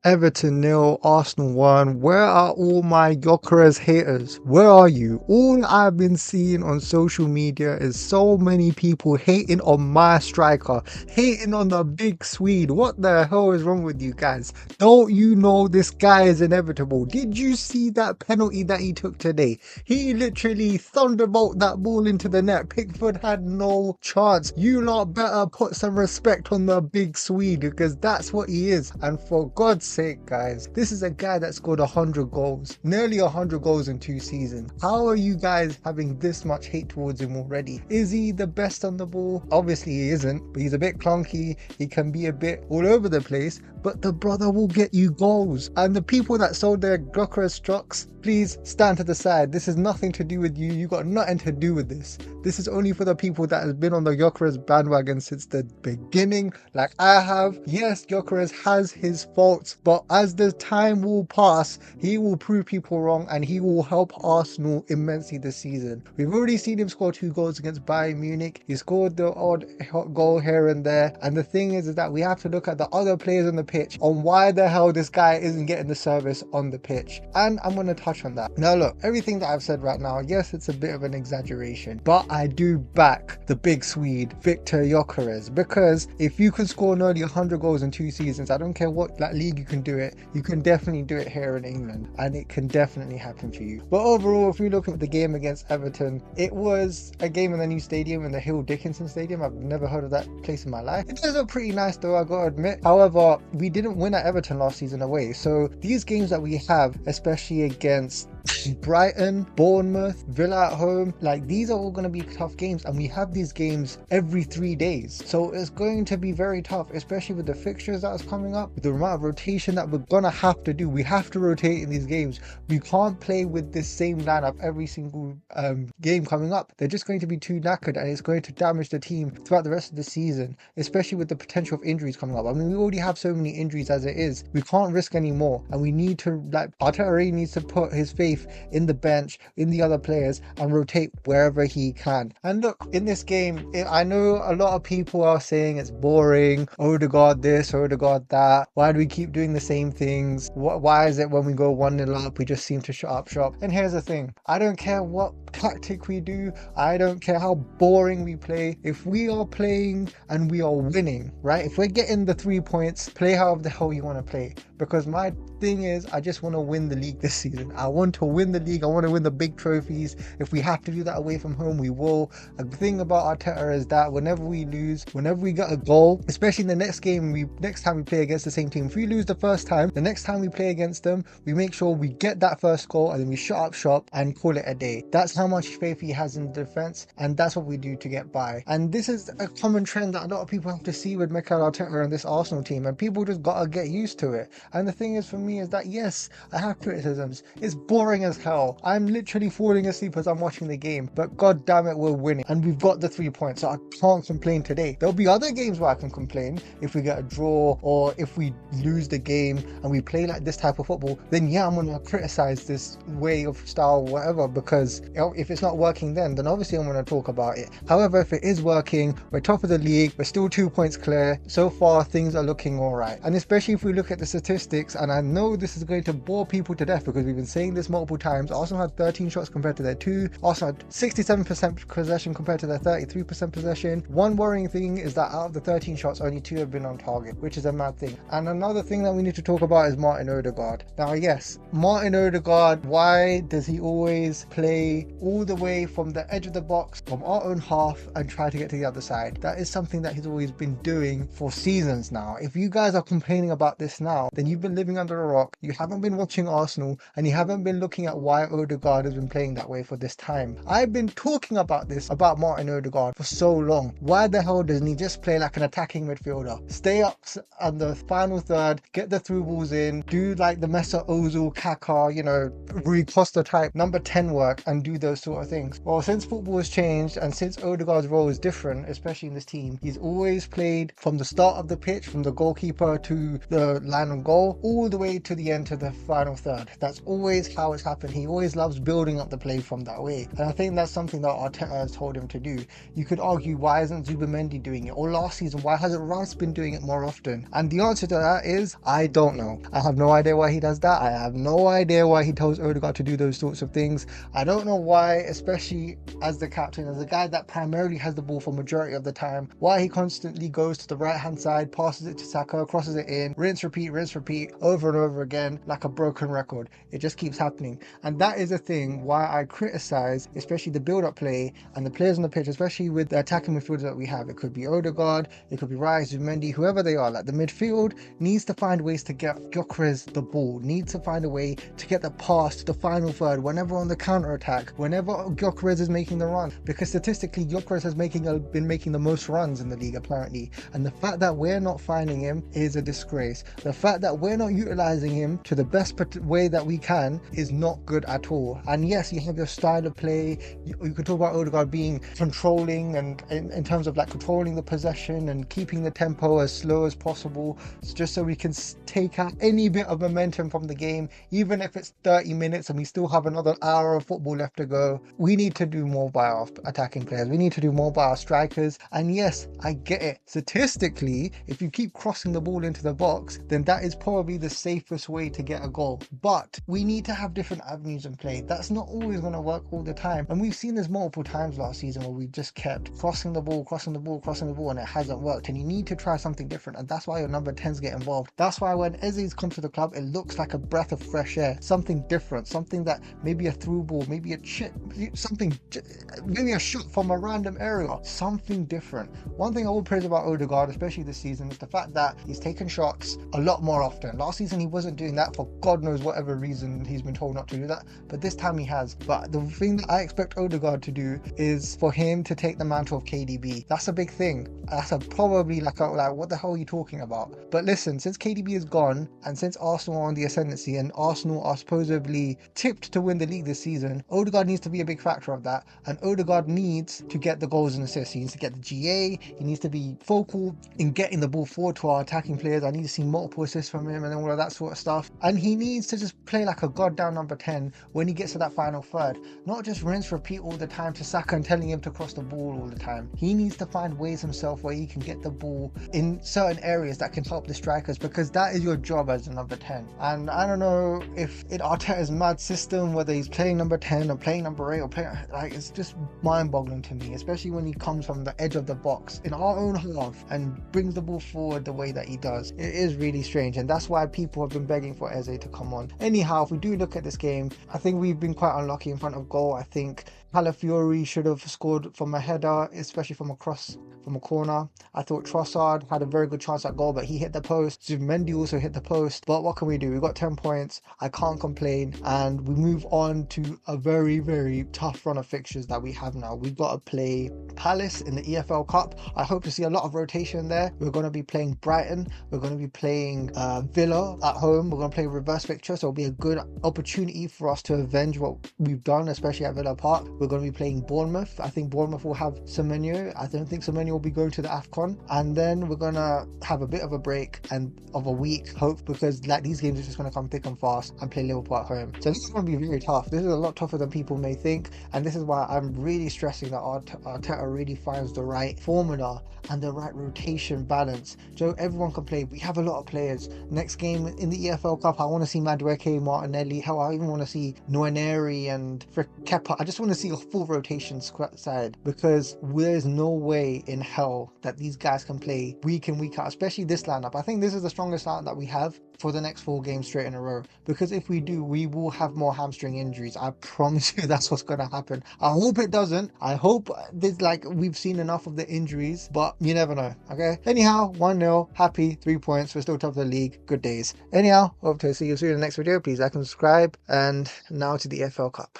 Everton nil, Arsenal 1. Where are all my Gyokeres haters? Where are you? All I've been seeing on social media is so many people hating on my striker, hating on the big Swede. What the hell is wrong with you guys? Don't you know this guy is inevitable? Did you see that penalty that he took today? He literally thunderbolt that ball into the net. Pickford had no chance. You lot better put some respect on the big Swede because that's what he is. And for God's sake, guys, this is a guy that scored 100 goals, nearly 100 goals in 2 seasons. How are you guys having this much hate towards him already? Is he the best on the ball? Obviously he isn't, but he's a bit clunky. He can be a bit all over the place, but the brother will get you goals. And the people that sold their Gyokeres stocks, please stand to the side. This is nothing to do with you. You got nothing to do with this. This is only for the people that has been on the Gyokeres bandwagon since the beginning, like I have. Yes, Gyokeres has his faults, but as the time will pass, he will prove people wrong and he will help Arsenal immensely this season. We've already seen him score 2 goals against Bayern Munich. He scored the odd goal here and there. And the thing is that we have to look at the other players on the pitch on why the hell this guy isn't getting the service on the pitch. And I'm going to touch on that. Now look, everything that I've said right now, yes, it's a bit of an exaggeration, but I do back the big Swede, Viktor Gyökeres, because if you can score nearly 100 goals in 2 seasons, I don't care what league you can do it, you can definitely do it here in England, and it can definitely happen for you. But overall, if we look at the game against Everton, it was a game in the new stadium, in the Hill Dickinson Stadium. I've never heard of that place in my life. It does look pretty nice though, I gotta admit. However, we didn't win at Everton last season away, so these games that we have, especially against Brighton, Bournemouth, Villa at home, like these are all going to be tough games, and we have these games every 3 days, so it's going to be very tough, especially with the fixtures that's coming up, with the amount of rotation that we're gonna have to do. We have to rotate in these games. We can't play with this same lineup every single game coming up. They're just going to be too knackered, and it's going to damage the team throughout the rest of the season, especially with the potential of injuries coming up. I mean, we already have so many injuries as it is. We can't risk any more, and we need to, like, Arteta needs to put his faith in the bench, in the other players, and rotate wherever he can. And look, in this game, I know a lot of people are saying it's boring, Odegaard this, Odegaard that, why do we keep doing the same things, why is it when we go 1-0 up we just seem to shut up shop? And here's the thing, I don't care what tactic we do, I don't care how boring we play, if we are playing and we are winning, right, if we're getting the 3 points, play however the hell you want to play, because my thing is, I just want to win the league this season. I want to win the league. I want to win the big trophies. If we have to do that away from home, we will. The thing about Arteta is that whenever we lose, whenever we get a goal, especially in the next game, next time we play against the same team, if we lose the first time, the next time we play against them, we make sure we get that first goal and then we shut up shop and call it a day. That's how much faith he has in the defense, and that's what we do to get by. And this is a common trend that a lot of people have to see with Mikel Arteta and this Arsenal team, and people just gotta get used to it. And the thing is, for me, is that yes, I have criticisms. It's boring as hell. I'm literally falling asleep as I'm watching the game, but god damn it, we're winning and we've got the 3 points, so I can't complain today. There'll be other games where I can complain. If we get a draw or if we lose the game and we play like this type of football, then yeah, I'm gonna criticize this way of style, whatever, because if it's not working, then obviously I'm gonna talk about it. However, if it is working, we're top of the league, we're still 2 points clear. So far things are looking all right, and especially if we look at the statistics, and I know this is going to bore people to death because we've been saying this multiple times. Arsenal had 13 shots compared to their 2. Arsenal had 67% possession compared to their 33% possession. One worrying thing is that out of the 13 shots, only 2 have been on target, which is a mad thing. And another thing that we need to talk about is Martin Odegaard. Now yes, Martin Odegaard, why does he always play all the way from the edge of the box, from our own half, and try to get to the other side? That is something that he's always been doing for seasons now. If you guys are complaining about this now, then you've been living under a rock, you haven't been watching Arsenal, and you haven't been looking at why Odegaard has been playing that way for this time. I've been talking about this, about Martin Odegaard, for so long. Why the hell doesn't he just play like an attacking midfielder? Stay up on the final third, get the through balls in, do like the Mesut Ozil, Kaká, you know, Rui Costa type number 10 work, and do those those sort of things. Well, since football has changed and since Odegaard's role is different, especially in this team, he's always played from the start of the pitch, from the goalkeeper to the line of goal, all the way to the end, to the final third. That's always how it's happened. He always loves building up the play from that way. And I think that's something that Arteta has told him to do. You could argue, why isn't Zubimendi doing it? Or last season, why hasn't Rice been doing it more often? And the answer to that is, I don't know. I have no idea why he does that. I have no idea why he tells Odegaard to do those sorts of things. I don't know why, especially as the captain, as a guy that primarily has the ball for majority of the time, why he constantly goes to the right hand side, passes it to Saka, crosses it in, rinse, repeat, over and over again, like a broken record. It just keeps happening. And that is a thing why I criticize, especially the build-up play and the players on the pitch, especially with the attacking midfielders that we have. It could be Odegaard, it could be Rice, Zubimendi, whoever they are. Like, the midfield needs to find ways to get Gyökeres the ball, needs to find a way to get the pass to the final third whenever on the counter attack, whenever Gyökeres is making the run, because statistically Gyökeres has been making the most runs in the league apparently, and the fact that we're not finding him is a disgrace. The fact that we're not utilizing him to the best way that we can is not good at all. And yes, you have your style of play. You could talk about Odegaard being controlling, and in terms of like controlling the possession and keeping the tempo as slow as possible, just so we can take out any bit of momentum from the game, even if it's 30 minutes and we still have another hour of football left to go. We need to do more by our attacking players. We need to do more by our strikers. And yes, I get it. Statistically, if you keep crossing the ball into the box, then that is probably the safest way to get a goal. But we need to have different avenues in play. That's not always going to work all the time. And we've seen this multiple times last season where we just kept crossing the ball, and it hasn't worked. And you need to try something different. And that's why your number 10s get involved. That's why when Eze's come to the club, it looks like a breath of fresh air, something different, something that maybe a through ball, maybe a chip, something, maybe a shot from a random area, something different. One thing I will praise about Odegaard, especially this season, is the fact that he's taken shots a lot more often. Last season he wasn't doing that for God knows whatever reason. He's been told not to do that, but this time he has. But the thing that I expect Odegaard to do is for him to take the mantle of KDB. That's a big thing. That's probably like what the hell are you talking about? But listen, since KDB is gone and since Arsenal are on the ascendancy and Arsenal are supposedly tipped to win the league this season, Odegaard needs to be a big factor of that. And Odegaard needs to get the goals and assists. He needs to get the GA. He needs to be focal in getting the ball forward to our attacking players. I need to see multiple assists from him and all of that sort of stuff. And he needs to just play like a goddamn number 10 when he gets to that final third. Not just rinse, repeat all the time to Saka and telling him to cross the ball all the time. He needs to find ways himself where he can get the ball in certain areas that can help the strikers, because that is your job as a number 10. And I don't know if in Arteta's mad system, whether he's playing number 10 or playing number 8 or playing, like, it's just mind-boggling to me, especially when he comes from the edge of the box in our own half and brings the ball forward the way that he does. It is really strange, and that's why people have been begging for Eze to come on. Anyhow, if we do look at this game, I think we've been quite unlucky in front of goal. I think Calafiori should have scored from a header, especially from a cross, from a corner. I thought Trossard had a very good chance at goal, but he hit the post. Zubimendi also hit the post. But what can we do? We got 10 points. I can't complain. And we move on to a very, very tough run of fixtures that we have now. We've got to play Palace in the EFL Cup. I hope to see a lot of rotation there. We're going to be playing Brighton. We're going to be playing Villa at home. We're going to play reverse fixture. So it'll be a good opportunity for us to avenge what we've done, especially at Villa Park. We're going to be playing Bournemouth. I think Bournemouth will have Semenyo. I don't think Semenyo will be going to the AFCON. And then we're going to have a bit of a break and of a week, hope, because like these games are just going to come thick and fast and play Liverpool at home. So this is going to be very tough. This is a lot tougher than people may think. And this is why I'm really stressing that Arteta really finds the right formula and the right rotation balance. So everyone can play. We have a lot of players. Next game in the EFL Cup, I want to see Madueke, Martinelli. Hell, I even want to see Nwaneri and Kepa. I just want to see a full rotation side, because there's no way in hell that these guys can play week in, week out, especially this lineup. I think this is the strongest lineup that we have for the next 4 games straight in a row, because if we do, we will have more hamstring injuries. I promise you that's what's going to happen. I hope it doesn't. I hope there's we've seen enough of the injuries, but you never know. Okay, anyhow, 1-0, happy, 3 points. We're still top of the league. Good days. Anyhow, hope to see you soon in the next video. Please like and subscribe. And now to the FL Cup.